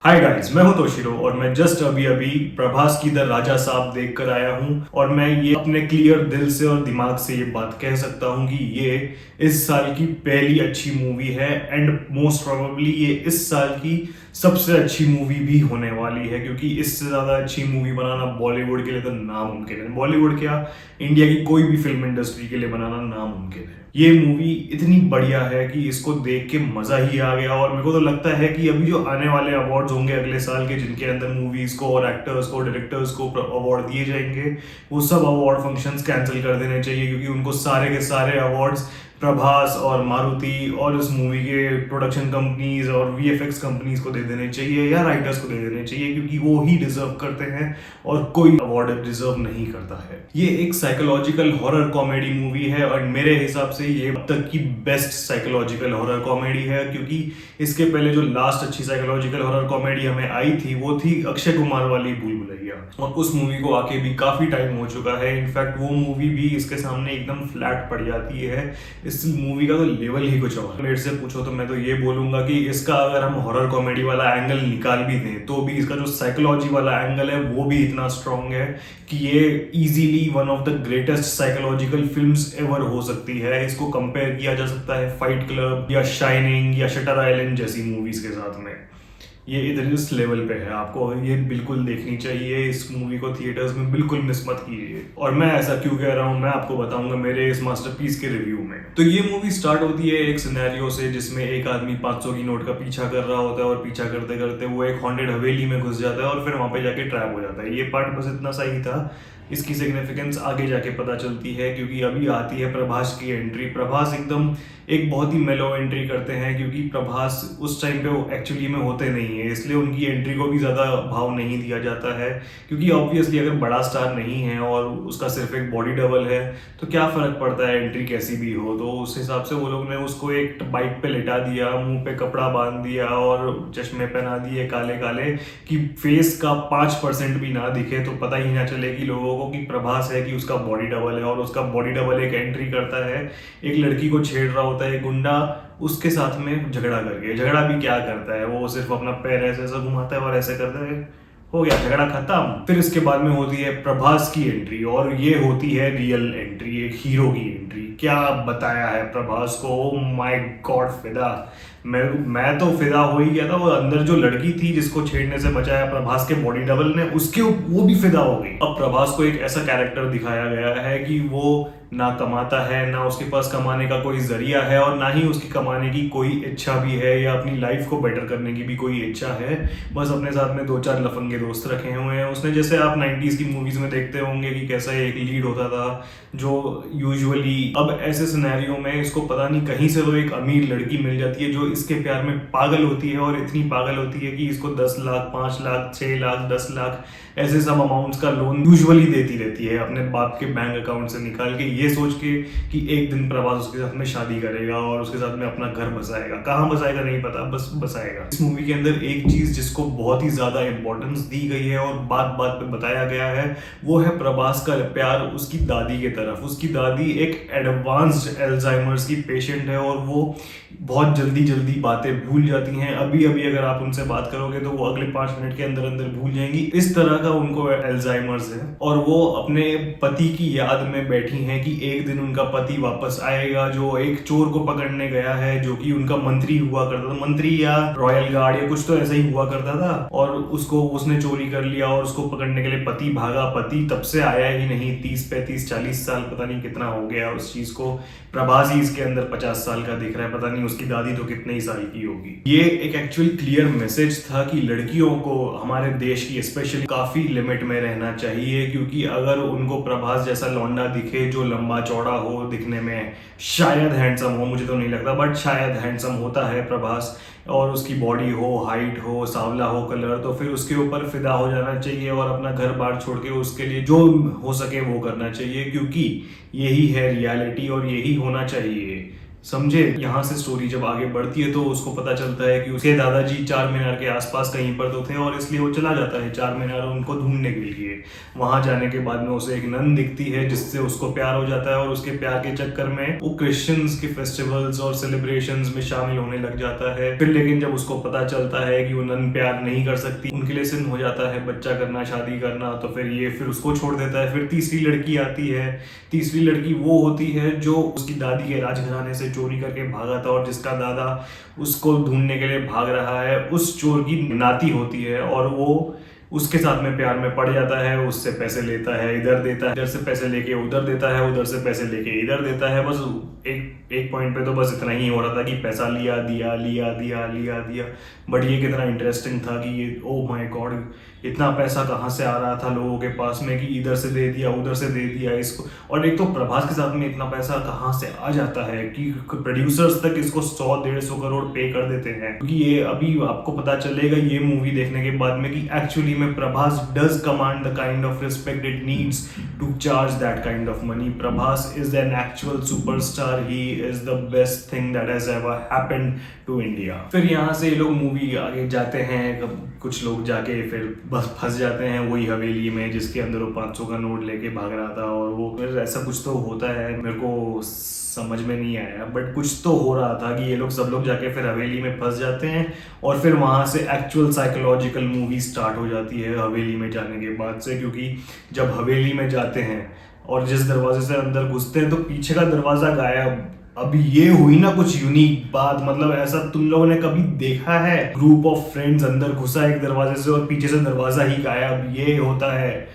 Hi guys, मैं हूं तोशिरो और मैं जस्ट अभी अभी प्रभास की द राजा साहब देख कर आया हूं। और मैं ये अपने क्लियर दिल से और दिमाग से ये बात कह सकता हूं कि ये इस साल की पहली अच्छी मूवी है एंड मोस्ट प्रोबेबली ये इस साल की सबसे अच्छी मूवी भी होने वाली है, क्योंकि इससे ज्यादा अच्छी मूवी बनाना बॉलीवुड के लिए तो नामुमकिन है। बॉलीवुड क्या, इंडिया की कोई भी फिल्म इंडस्ट्री के लिए बनाना नामुमकिन है। ये मूवी इतनी बढ़िया है कि इसको देख के मजा ही आ गया। और मेरे को तो लगता है कि अभी जो आने वाले अवार्ड्स होंगे अगले साल के, जिनके अंदर मूवीज को और एक्टर्स को डायरेक्टर्स को अवार्ड दिए जाएंगे, वो सब अवार्ड फंक्शंस कैंसिल कर देने चाहिए, क्योंकि उनको सारे के सारे अवार्ड्स प्रभास और मारुति और इस मूवी के प्रोडक्शन कंपनीज और वीएफएक्स कंपनीज को दे देने चाहिए या राइटर्स को दे देने चाहिए, क्योंकि वो ही डिजर्व करते हैं और कोई अवार्ड डिजर्व नहीं करता है। ये एक साइकोलॉजिकल हॉरर कॉमेडी मूवी है और मेरे हिसाब से ये अब तक की बेस्ट साइकोलॉजिकल हॉरर कॉमेडी है, क्योंकि इसके पहले जो लास्ट अच्छी साइकोलॉजिकल हॉरर कॉमेडी हमें आई थी वो थी अक्षय कुमार वाली भूल भुलैया, और उस मूवी को आके भी काफी टाइम हो चुका है। इनफैक्ट वो मूवी भी इसके सामने एकदम फ्लैट पड़ जाती है। इस मूवी का तो लेवल ही कुछ और। मेरे से पूछो तो मैं तो ये बोलूंगा कि इसका अगर हम हॉरर कॉमेडी वाला एंगल निकाल भी दें तो भी इसका जो साइकोलॉजी वाला एंगल है वो भी इतना स्ट्रांग है कि ये easily one of the greatest psychological films ever हो सकती है। इसको कंपेयर किया जा सकता है फाइट क्लब या शाइनिंग या शटर आइलैंड जैसी मूवीज के साथ में। ये इधर इस लेवल पे है, आपको ये बिल्कुल देखनी चाहिए। इस मूवी को थिएटर्स में बिल्कुल मिस मत कीजिए। और मैं ऐसा क्यों कह रहा हूँ मैं आपको बताऊंगा मेरे इस मास्टरपीस के रिव्यू में। तो ये मूवी स्टार्ट होती है एक सिनेरियो से, जिसमें एक आदमी 500 की नोट का पीछा कर रहा होता है और पीछा करते करते वो एक हॉन्टेड हवेली में घुस जाता है और फिर वहां पे जाके ट्रैप हो जाता है। ये पार्ट बस इतना सा ही था। इसकी सिग्निफिकेंस आगे जाके पता चलती है, क्योंकि अभी आती है प्रभास की एंट्री। प्रभास एकदम एक बहुत ही मेलो एंट्री करते हैं, क्योंकि प्रभास उस टाइम पे वो एक्चुअली में होते नहीं है, इसलिए उनकी एंट्री को भी ज़्यादा भाव नहीं दिया जाता है। क्योंकि ऑब्वियसली अगर बड़ा स्टार नहीं है और उसका सिर्फ एक बॉडी डबल है तो क्या फ़र्क पड़ता है एंट्री कैसी भी हो। तो उस हिसाब से वो लोग ने उसको एक बाइक पे लिटा दिया, मुंह पे कपड़ा बांध दिया और चश्मे पहना दिए काले काले, कि फेस का 5% भी ना दिखे, तो पता ही ना चले कि लोगों को कि प्रभास है कि उसका बॉडी डबल है। और उसका बॉडी डबल एक एंट्री करता है, एक लड़की को छेड़ रहा होता है गुंडा, उसके साथ में झगड़ा करके। झगड़ा भी क्या करता है, वो सिर्फ अपना पैर ऐसे ऐसा घुमाता है और ऐसे करता है, हो गया झगड़ा खत्म। फिर इसके बाद में होती है प्रभास की एंट्री, और ये होती है रियल एंट्री, एक हीरो की एंट्री। क्या बताया है प्रभास को, ओ माय गॉड फिदा। मैं तो फिदा हो ही गया था। वो अंदर जो लड़की थी जिसको छेड़ने से बचाया प्रभास के बॉडी डबल ने, उसके वो भी फिदा हो गई। अब प्रभास को एक ऐसा कैरेक्टर दिखाया गया है कि वो ना कमाता है, ना उसके पास कमाने का कोई जरिया है, और ना ही उसकी कमाने की कोई इच्छा भी है या अपनी लाइफ को बेटर करने की भी कोई इच्छा है। बस अपने साथ में 2-4 लफंगे दोस्त रखे हुए हैं उसने। जैसे आप 90s की मूवीज में देखते होंगे कि कैसा एक लीड होता था जो यूजुअली, अब ऐसे सिनेरियो में इसको पता नहीं कहीं से तो एक अमीर लड़की मिल जाती है जो इसके प्यार में पागल होती है, और इतनी पागल होती है कि इसको 10 लाख, 5 लाख, 6 लाख, 10 लाख ऐसे सब अमाउंट्स का लोन यूजुअली देती रहती है अपने बाप के बैंक अकाउंट से निकाल के, ये सोच के कि एक दिन प्रभास उसके साथ में शादी करेगा और उसके साथ में अपना घर बसाएगा। कहाँ बसाएगा नहीं पता, बस बसाएगा। इस मूवी के अंदर एक चीज जिसको बहुत ही ज्यादा इंपॉर्टेंस दी गई है और बात बात पे बताया गया है, वो है प्रभास का प्यार उसकी दादी की तरफ। उसकी दादी एक एडवांस्ड एल्जाइमर्स की पेशेंट है और वो बहुत जल्दी जल्दी बातें भूल जाती हैं। अभी अभी अगर आप उनसे बात करोगे तो वो अगले 5 मिनट के अंदर अंदर भूल जाएंगी। इस तरह का उनको एल्जाइमर्स है, और वो अपने पति की याद में बैठी हैं कि एक दिन उनका पति वापस आएगा, जो एक चोर को पकड़ने गया है, जो कि उनका मंत्री हुआ करता था, मंत्री या रॉयल गार्ड या कुछ तो ऐसा ही हुआ करता था। और उसको उसने चोरी कर लिया और उसको पकड़ने के लिए पति भागा। पति तब से आया ही नहीं, 30-35-40 साल पता नहीं कितना हो गया उस चीज को। प्रभास ही इसके अंदर 50 साल का दिख रहा है, पता नहीं उसकी दादी तो कितने ही साल की होगी। ये एक एक्चुअल क्लियर मैसेज था कि लड़कियों को हमारे देश की स्पेशली काफी लिमिट में रहना चाहिए, क्योंकि अगर उनको प्रभास जैसा लौंडा दिखे जो लंबा चौड़ा हो, दिखने में शायद हैंडसम हो, मुझे तो नहीं लगता बट शायद हैंडसम होता है प्रभास, और उसकी बॉडी हो, हाइट हो, सांवला हो कलर, तो फिर उसके ऊपर फिदा हो जाना चाहिए और अपना घर बार छोड़ के उसके लिए जो हो सके वो करना चाहिए, क्योंकि यही है रियलिटी और यही होना चाहिए। समझे। यहाँ से स्टोरी जब आगे बढ़ती है तो उसको पता चलता है कि उसके दादाजी चार मीनार के आसपास कहीं पर तो थे और इसलिए वो चला जाता है चार मीनार उनको ढूंढने के लिए। वहां जाने के बाद में उसे एक नन दिखती है जिससे उसको प्यार हो जाता है और उसके प्यार के चक्कर में वो क्रिश्चियंस के फेस्टिवल्स और सेलिब्रेशंस में शामिल होने लग जाता है। फिर लेकिन जब उसको पता चलता है कि वो नन प्यार नहीं कर सकती, उनके लिए सिन हो जाता है बच्चा करना, शादी करना, तो फिर उसको छोड़ देता है। फिर तीसरी लड़की आती है। तीसरी लड़की वो होती है जो उसकी दादी के राजघराने से चोरी करके भागा था और जिसका दादा उसको ढूंढने के लिए भाग रहा है, उस चोर की नाती होती है और वो उसके साथ में प्यार में पड़ जाता है। उससे पैसे लेता है, इधर देता है, इधर से पैसे लेके उधर देता है, उधर से पैसे लेके इधर देता है। बस एक पॉइंट पे तो बस इतना ही हो रहा था कि पैसा लिया दिया लिया दिया लिया दिया। बट ये कितना इंटरेस्टिंग था कि ये ओ माय गॉड, इतना पैसा कहाँ से आ रहा था लोगों के पास में कि इधर से दे दिया उधर से दे दिया इसको। और एक तो प्रभास के साथ में इतना पैसा कहाँ से आ जाता है कि प्रोड्यूसर्स तक इसको 100-150 करोड़ पे कर देते हैं। क्योंकि ये अभी आपको पता चलेगा ये मूवी देखने के बाद में कि एक्चुअली में Prabhas does command the kind of respect it needs to charge that kind of money. Prabhas is an actual superstar, he is the best thing that has ever happened to India. फिर यहाँ से ये लोग मूवी आगे जाते हैं, कुछ लोग जाके फिर बस फंस जाते हैं वही हवेली में जिसके अंदर वो 500 का नोट लेके भाग रहा था। और वो फिर ऐसा कुछ तो होता है, मेरे को समझ में नहीं आया बट कुछ तो हो रहा था कि ये लोग सब लोग जाके फिर हवेली में फंस जाते हैं। और फिर वहां से एक्चुअल साइकोलॉजिकल मूवी स्टार्ट हो जाती है हवेली में जाने के बाद से। क्योंकि जब हवेली में जाते हैं और जिस दरवाजे से अंदर घुसते हैं तो पीछे का दरवाजा गायब। अभी ये हुई ना कुछ यूनिक बात, मतलब ऐसा तुम लोगों ने कभी देखा है? ग्रुप ऑफ फ्रेंड्स अंदर घुसा एक दरवाजे से और पीछे से दरवाजा ही गायब। ये होता है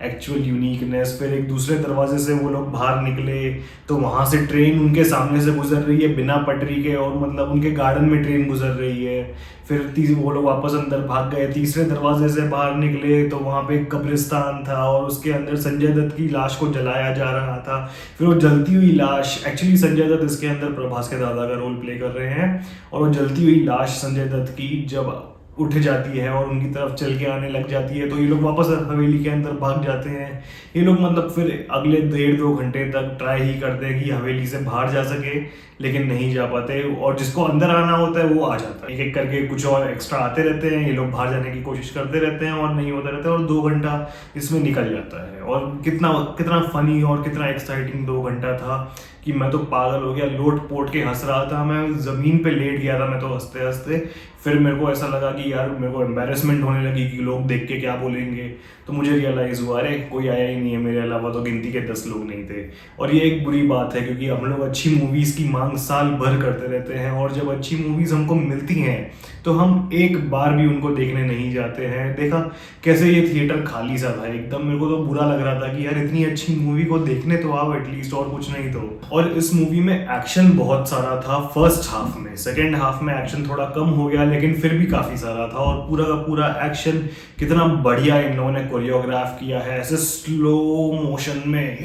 एक्चुअल यूनिकनेस। फिर एक दूसरे दरवाजे से वो लोग बाहर निकले तो वहां से ट्रेन उनके सामने से गुजर रही है बिना पटरी के, और मतलब उनके गार्डन में ट्रेन गुजर रही है। फिर वो लोग वापस अंदर भाग गए, तीसरे दरवाजे से बाहर निकले तो वहां पे एक कब्रिस्तान था और उसके अंदर संजय दत्त की लाश को जलाया जा रहा था। फिर वो जलती हुई लाश, एक्चुअली संजय दत्त इसके अंदर प्रभास के दादा का रोल प्ले कर रहे हैं, और वो जलती हुई लाश संजय दत्त की जब उठ जाती है और उनकी तरफ चल के आने लग जाती है तो ये लोग वापस हवेली के अंदर भाग जाते हैं। ये लोग मतलब फिर अगले 1.5-2 घंटे तक ट्राई ही करते हैं कि हवेली से बाहर जा सके, लेकिन नहीं जा पाते। और जिसको अंदर आना होता है वो आ जाता है। एक एक करके कुछ और एक्स्ट्रा आते रहते हैं, ये लोग बाहर जाने की कोशिश करते रहते हैं और नहीं होता रहता है, और 2 घंटा इसमें निकल जाता है। और कितना कितना फनी और कितना एक्साइटिंग 2 घंटा था कि मैं तो पागल हो गया, लोट पोट के हंस रहा था। मैं जमीन पे लेट गया था मैं तो हंसते हंसते। फिर मेरे को ऐसा लगा कि यार मेरे को एम्बेरसमेंट होने लगी कि लोग देख के क्या बोलेंगे। तो मुझे रियलाइज हुआ अरे कोई आया ही नहीं है मेरे अलावा, तो गिनती के 10 लोग नहीं थे। और ये एक बुरी बात है क्योंकि हम लोग अच्छी मूवीज की मांग साल भर करते रहते हैं, और जब अच्छी मूवीज हमको मिलती हैं तो हम एक बार भी उनको देखने नहीं जाते हैं। देखा कैसे ये थिएटर खाली सा था एकदम। मेरे को तो बुरा लग रहा था कि यार इतनी अच्छी मूवी को देखने तो आओ एटलीस्ट, और कुछ नहीं तो। और इस मूवी में एक्शन बहुत सारा था फर्स्ट हाफ में। सेकेंड हाफ में एक्शन थोड़ा कम हो गया लेकिन फिर भी काफी सारा था। और पूरा का पूरा एक्शन कितना बढ़िया इन लोगों ने कोरियोग्राफ किया है, ऐसे स्लो मोशन में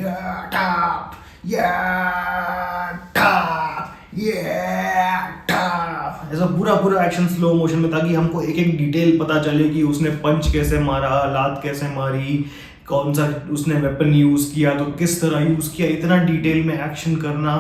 ऐसा पूरा एक्शन स्लो मोशन में, ताकि हमको एक एक डिटेल पता चले कि उसने पंच कैसे मारा, लात कैसे मारी, कौन सा उसने वेपन यूज किया तो किस तरह यूज किया। इतना डिटेल में एक्शन करना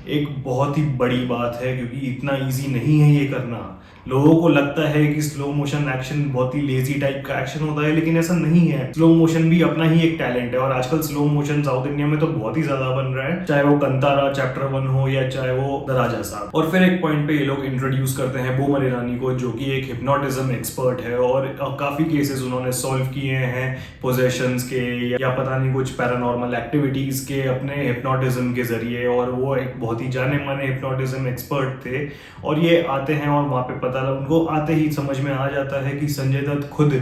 एक बहुत ही बड़ी बात है क्योंकि इतना इजी नहीं है ये करना। लोगों को लगता है कि स्लो मोशन एक्शन बहुत ही लेजी टाइप का एक्शन होता है, लेकिन ऐसा नहीं है। स्लो मोशन भी अपना ही एक टैलेंट है, और आजकल स्लो मोशन साउथ इंडिया में तो बहुत ही ज्यादा बन रहा है, चाहे वो कंतारा चैप्टर 1 हो या चाहे वो द राजा साहब। और फिर एक पॉइंट पे ये लोग इंट्रोड्यूस करते हैं बोमन ईरानी को, जो कि एक हिप्नोटिज्म एक्सपर्ट है, और काफी केसेस उन्होंने सॉल्व किए हैं पोजेशंस के या पता नहीं कुछ पैरानॉर्मल एक्टिविटीज के अपने हिप्नोटिज्म के जरिए। और वो एक बहुत ही जाने माने हिप्नोटिज्म एक्सपर्ट थे। और ये आते हैं और वहां पे उनको आते ही समझ में आ जाता है कि संजय दत्त खुद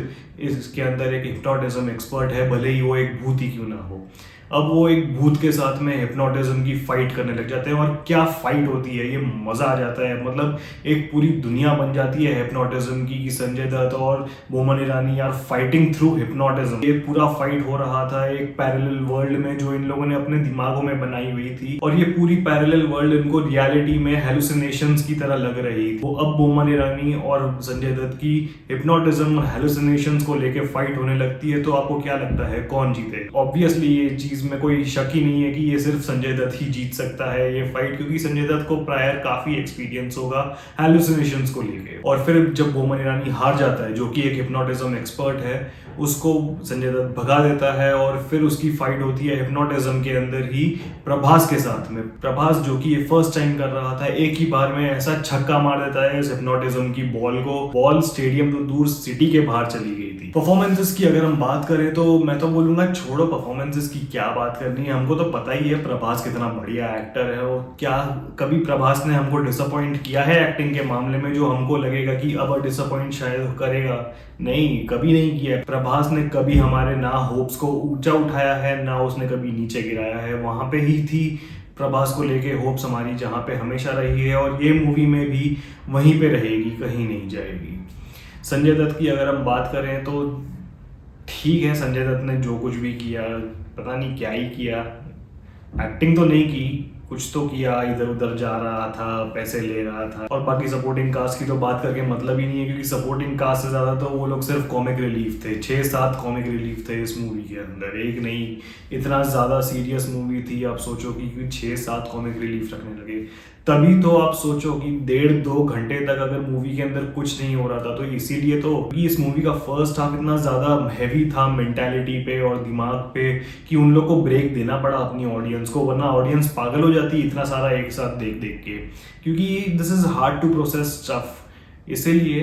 इसके अंदर एक हिप्नोटिज्म एक्सपर्ट है, भले ही वो एक भूत ही क्यों ना हो। अब वो एक भूत के साथ में हिप्नोटिज्म की फाइट करने लग जाते हैं, और क्या फाइट होती है, ये मजा आ जाता है। मतलब एक पूरी दुनिया बन जाती है हिप्नोटिज्म की, कि संजय दत्त और Boman Irani are fighting through hypnotism. ये पूरा फाइट हो रहा था एक पैरेलल वर्ल्ड में जो इन लोगों ने अपने दिमागों में बनाई हुई थी, और ये पूरी पैरेलल वर्ल्ड इनको रियलिटी में हेलुसिनेशंस की तरह लग रही थी। वो अब बोमन ईरानी और संजय दत्त की हिप्नोटिज्म और हेलुसिनेशंस को लेके फाइट होने लगती है। तो आपको क्या लगता है कौन जीते? ऑब्वियसली ये चीज चीज में कोई शक ही नहीं है कि ये सिर्फ संजय दत्त ही जीत सकता है ये फाइट, क्योंकि संजय दत्त को प्रायर काफी एक्सपीरियंस होगा हैलुसिनेशंस को लेके। और फिर जब बोमन ईरानी हार जाता है, जो कि एक हिप्नोटिज्म एक्सपर्ट है, उसको संजय दत्त भगा देता है और फिर उसकी फाइट होती है हिप्नोटिज्म के अंदर ही प्रभास के साथ में। प्रभास जो कि ये फर्स्ट टाइम कर रहा था, एक ही बार में ऐसा छक्का मार देता है इस हिप्नोटिज्म की बॉल को, बॉल स्टेडियम तो दूर सिटी के बाहर चली गई थी। परफॉर्मेंसेस की अगर हम बात करें तो मैं तो बोलूंगा छोड़ो परफॉर्मेंसेस की क्या बात करनी है, हमको तो पता ही है प्रभास कितना बढ़िया एक्टर है। और क्या कभी प्रभास ने हमको डिसअपॉइंट किया है एक्टिंग के मामले में, जो हमको लगेगा कि अब डिसअपॉइंट शायद करेगा? नहीं, कभी नहीं किया। प्रभास ने कभी हमारे ना होप्स को ऊंचा उठाया है, ना उसने कभी नीचे गिराया है। वहां पे ही थी प्रभास को लेके होप्स हमारी, जहां पे हमेशा रही है, और ये मूवी में भी वहीं पे रहेगी, कहीं नहीं जाएगी। संजय दत्त की अगर हम बात करें तो ठीक है, संजय दत्त ने जो कुछ भी किया, पता नहीं क्या ही किया, एक्टिंग तो नहीं की, कुछ तो किया, इधर उधर जा रहा था, पैसे ले रहा था। और बाकी सपोर्टिंग कास्ट की तो बात करके मतलब ही नहीं है, क्योंकि सपोर्टिंग कास्ट से ज्यादा तो वो लोग सिर्फ कॉमिक रिलीफ थे। 6-7 कॉमिक रिलीफ थे इस मूवी के अंदर, एक नहीं। इतना ज्यादा सीरियस मूवी थी, आप सोचो कि 6-7 कॉमिक रिलीफ रखने लगे, तभी तो आप सोचो कि 1.5-2 घंटे तक अगर मूवी के अंदर कुछ नहीं हो रहा था। तो इसीलिए तो इस मूवी का फर्स्ट हाफ इतना ज्यादा हैवी था मेंटालिटी पे और दिमाग पे, कि उन लोग को ब्रेक देना पड़ा अपनी ऑडियंस को, वरना ऑडियंस पागल हो जाती इतना सारा एक साथ देख देख के, क्योंकि this is hard to process stuff. इसीलिए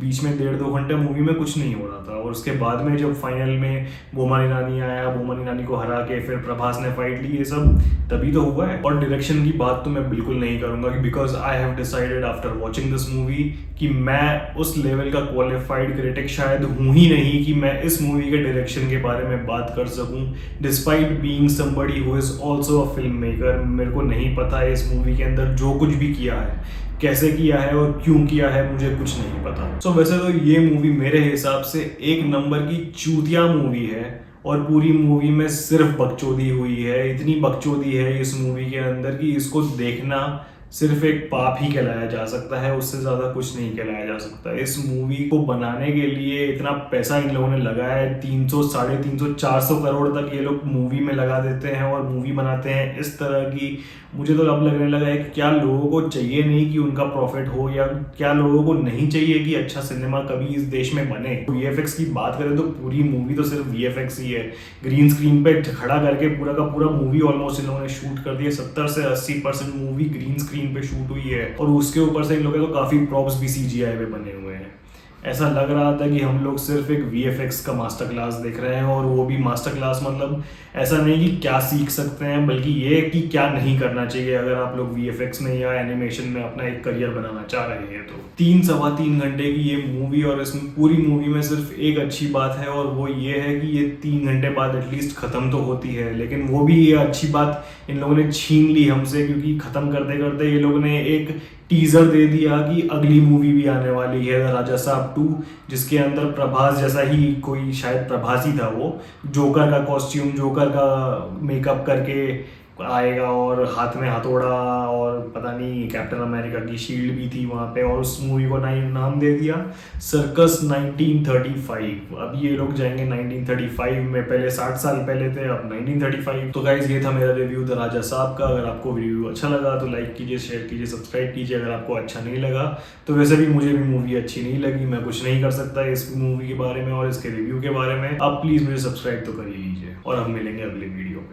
बीच में 1.5-2 घंटे मूवी में कुछ नहीं हो रहा था। और उसके बाद में जब फाइनल में बोमन ईरानी आया, बोमन ईरानी को हरा के फिर प्रभास ने फाइट ली, ये सब तभी तो हुआ है। और डायरेक्शन की बात तो मैं बिल्कुल नहीं करूंगा, because I have decided after watching this movie कि मैं उस लेवल का क्वालिफाइड क्रिटिक शायद हूं ही नहीं कि मैं इस मूवी के डायरेक्शन के बारे में बात कर सकूं, despite being somebody who is also a film maker. मेरे को नहीं पता है इस मूवी के अंदर जो कुछ भी किया है, कैसे किया है और क्यों किया है, मुझे कुछ नहीं पता। सो वैसे तो ये मूवी मेरे हिसाब से एक नंबर की चूतिया मूवी है, और पूरी मूवी में सिर्फ बकचोदी हुई है। इतनी बकचोदी है इस मूवी के अंदर कि इसको देखना सिर्फ एक पाप ही कहलाया जा सकता है, उससे ज्यादा कुछ नहीं कहलाया जा सकता। इस मूवी को बनाने के लिए इतना पैसा इन लोगों ने लगाया है, 300, 350, 400 करोड़ तक ये लोग मूवी में लगा देते हैं और मूवी बनाते हैं इस तरह की। मुझे तो अब लगने लगा है कि क्या लोगों को चाहिए नहीं कि उनका प्रॉफिट हो, या क्या लोगों को नहीं चाहिए कि अच्छा सिनेमा कभी इस देश में बने। वीएफएक्स की बात करें तो पूरी मूवी तो सिर्फ वीएफएक्स ही है, ग्रीन स्क्रीन पे खड़ा करके पूरा का पूरा मूवी ऑलमोस्ट इन लोगों ने शूट कर दिया। 70 से 80% मूवी ग्रीन स्क्रीन पे शूट हुई है, और उसके ऊपर से इन लोगों के तो काफी प्रॉप्स भी सीजीआई पे बने हुए हैं। ऐसा लग रहा था कि हम लोग सिर्फ एक वीएफएक्स का मास्टर क्लास देख रहे हैं, और वो भी मास्टर क्लास मतलब ऐसा नहीं कि क्या सीख सकते हैं, बल्कि ये कि क्या नहीं करना चाहिए अगर आप लोग वीएफएक्स में या एनिमेशन में अपना एक करियर बनाना चाह रहे हैं। तो 3-3.25 घंटे की ये मूवी, और इसमें पूरी मूवी में सिर्फ एक अच्छी बात है, और वो ये है कि ये 3 घंटे बाद एटलीस्ट खत्म तो होती है। लेकिन वो भी ये अच्छी बात इन लोगों ने छीन ली हमसे, क्योंकि खत्म करते करते ये लोगों ने एक टीजर दे दिया कि अगली मूवी भी आने वाली है, राजा साहब 2, जिसके अंदर प्रभास जैसा ही कोई, शायद प्रभास ही था वो, जोकर का कॉस्ट्यूम, जोकर का मेकअप करके आएगा, और हाथ में हथौड़ा, और पता नहीं कैप्टन अमेरिका की शील्ड भी थी वहां पे। और उस मूवी को नाम दे दिया सर्कस 1935। अब ये लोग जाएंगे 1935 में, पहले 60 साल पहले थे, अब 1935। तो गाइज ये था मेरा रिव्यू द राजा साहब का। अगर आपको रिव्यू अच्छा लगा तो लाइक कीजिए, शेयर कीजिए, सब्सक्राइब कीजिए। अगर आपको अच्छा नहीं लगा तो वैसे भी मुझे भी मूवी अच्छी नहीं लगी, मैं कुछ नहीं कर सकता इस मूवी के बारे में और इसके रिव्यू के बारे में। आप प्लीज मुझे सब्सक्राइब तो कर ही लीजिए, और हम मिलेंगे अगले वीडियो में।